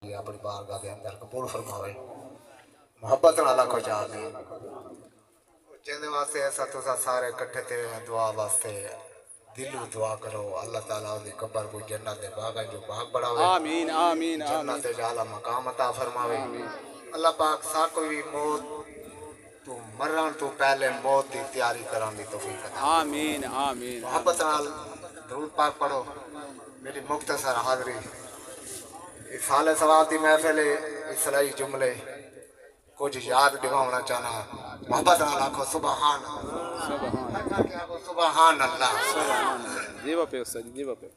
अपनी बारगाह के अंदर कबूल फरमावे मोहब्बत नाल को जाने जिंदे वास्ते ऐसा तुसा सारे इकट्ठे थे दुआ वास्ते दिलों दुआ करो अल्लाह ताला दी कब्र को जन्नत दे बागां जो बाग बढ़ावे आमीन आमीन जन्नत दे आला मकाम अता फरमावे अल्लाह पाक सा कोई मौत तू मरण तो पहले मौत की तैयारी करने की तौफीक अता आमीन आमीन मोहब्बत नाल दरूद पाक पढ़ो मेरी मुख्तसर हाज़री इस साल सवाब की महफिल इसलाई जुमले कुछ याद दिखाना चाहना मोहब्बत नाल आखो सुभान सुभान अल्लाह जीवा पे उस्ताद जीवा पे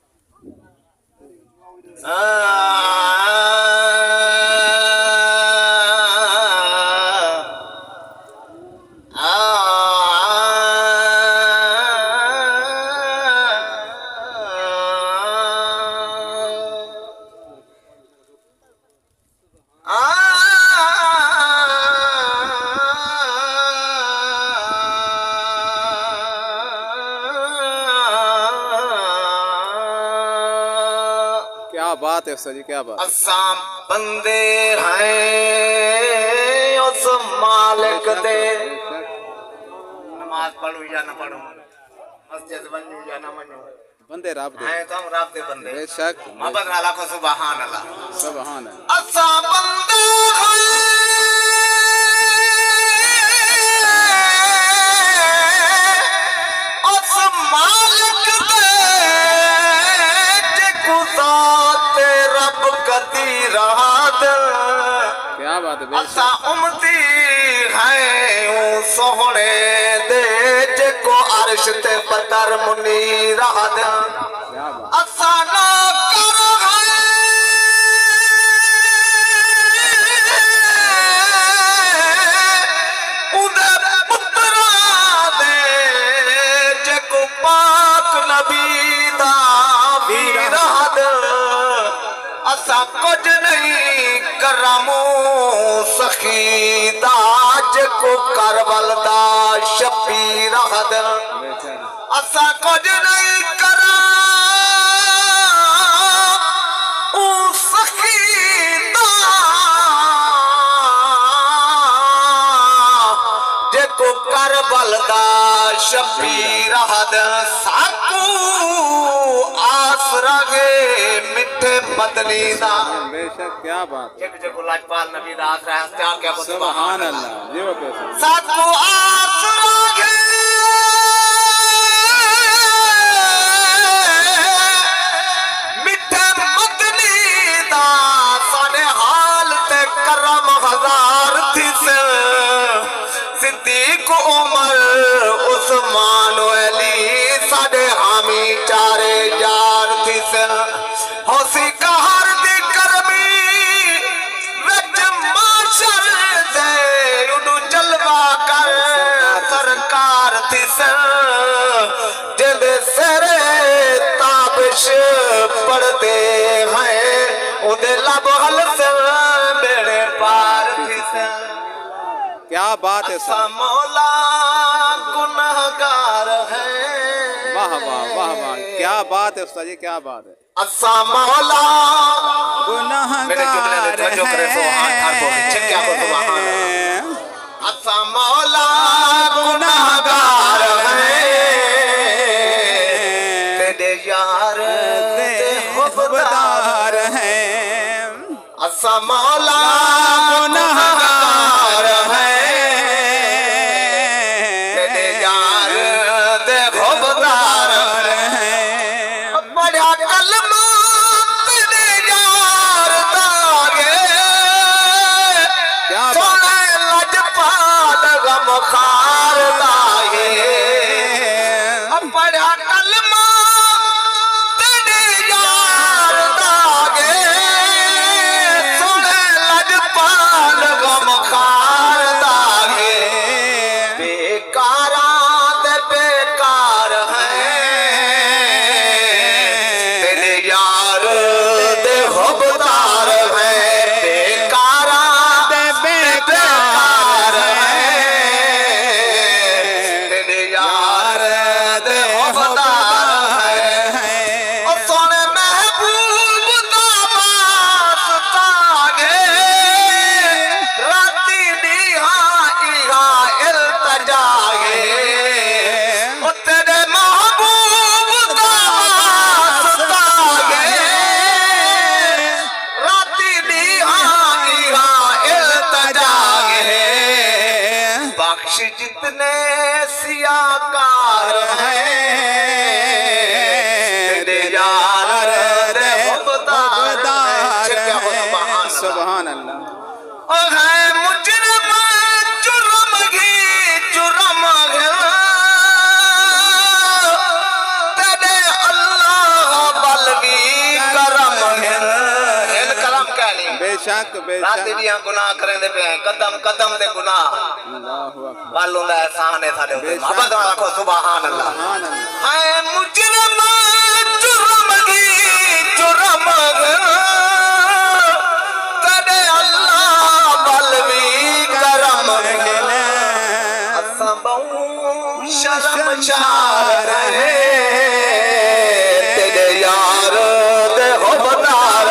क्या बात है उस्ताद जी क्या बात असां बंदे हैं उस मालिक दे नमाज पढ़ो या न पढ़ो मस्जिद वञो या न वञो बंदे रब दे हैं तुम रब दे बंदे बेशक मोहब्बत नाल आखो सुभान अल्लाह सुभान अल्लाह असां बंदे हैं उस मालिक दे जिको ज़ात रब कदी रात क्या बात है असा उम्मती है सोहने दे जिको अर्श ते पतर मुनी रात क्या बात असा ना कर उदे पुत्रा दे जिको पाक नबी दा वीराद असा कुछ नहीं करमो सखीदा जिको करबल दा शबीर हद असा कुछ नहीं करा ओ सखीदा जिको करबल दा शबीर हद साकू आस रगे मिठे मदनी दा बेशक क्या बात एक जको लाजपाल नबी दा आसरा है क्या क्या सुभान अल्लाह जीवा पे उस्ताद साकू आस रगे मिठे मदनी दा साडे हाल ते करम हजार थी से सिद्दीक उमर उस्मान अली साडे हामी चारे यार थी से होसी कहर दी करमी विच माशर दे उडू जलवा कर सरकार थी से जिंदे सिरे ताबिश पढ़ते हैं उदे लब हल से बेड़े पार थी से क्या बात है असा मौला गुनहगार है वाह वाह वाह वाह क्या बात है उस्ताद जी क्या बात है असा मौला मेरे जुमले गुनाहगार में तवज्जो करे सुभान हर बोले चेक क्या बोल सुभान असा मौला गुनहगार है तेरे यार ते खुबदार हैं असा मौला गुनहगार है तेरे यार ते खुबदार हैं बड़ा कलमा तेरे यार दागे क्या बात सोने लजपाल गम खार दागे बड़ा कलमा तेरे यार दागे सोने लजपाल बख्श जितने सियाकार हैं तेरे यार दे हुबदार हैं। सुभान अल्लाह। ओ है मुजरिम जुर्म ही जुर्म है तेरे अल्लाह बलवी करम है। इन करम कह ली बेशक रात बेशक। दियां गुनाह करेंदे पे कदम कदम दे गुनाह अल्लाहु अकबर। वालों दा एहसान है साडे ऊते। मोहब्बत वाला को सुभान अल्लाह। सुभान अल्लाह। हाय मुजरिम जुर्म ही जुर्म है तेरे अल्लाह बलवी करम है। असां बहु शर्मशार है तेरे यार दे हुबदार।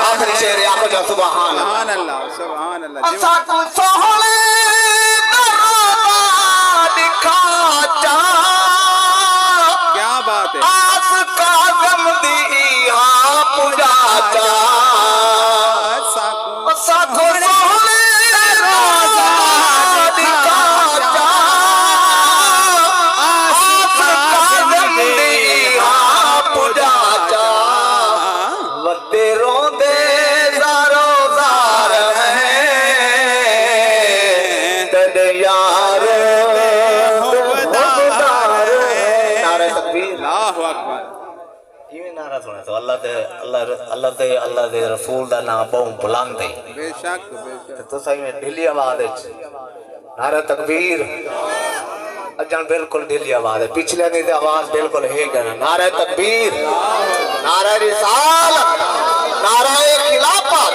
आखिरी शेर आखो जा सुभान अल्लाह। सुभान अल्लाह सुभान अल्लाह। जी असां को सोहणे दरबार दिखा चा क्या बात है। आस कागम दी हां पूजा चा साकू असां को सोहणे दरबार दिखा चा आस कागम दी हां पूजा चा वते रोंदे ज़ारो ज़ार हैं तेरे यार हुबदार हैं। नारे तकबीर। अल्लाहु अकबर। किवें नारा सुने तो अल्लाह दे रसूल दा नाम बहु बुलंद है। बेशक बेशक। तो सही में ढिली आवाज है। नारा तकबीर अजन बिल्कुल ढिली आवाज है। पिछले दी आवाज बिल्कुल है कहना। नारा तकबीर, नारा रिसालत, नारा खिलाफत,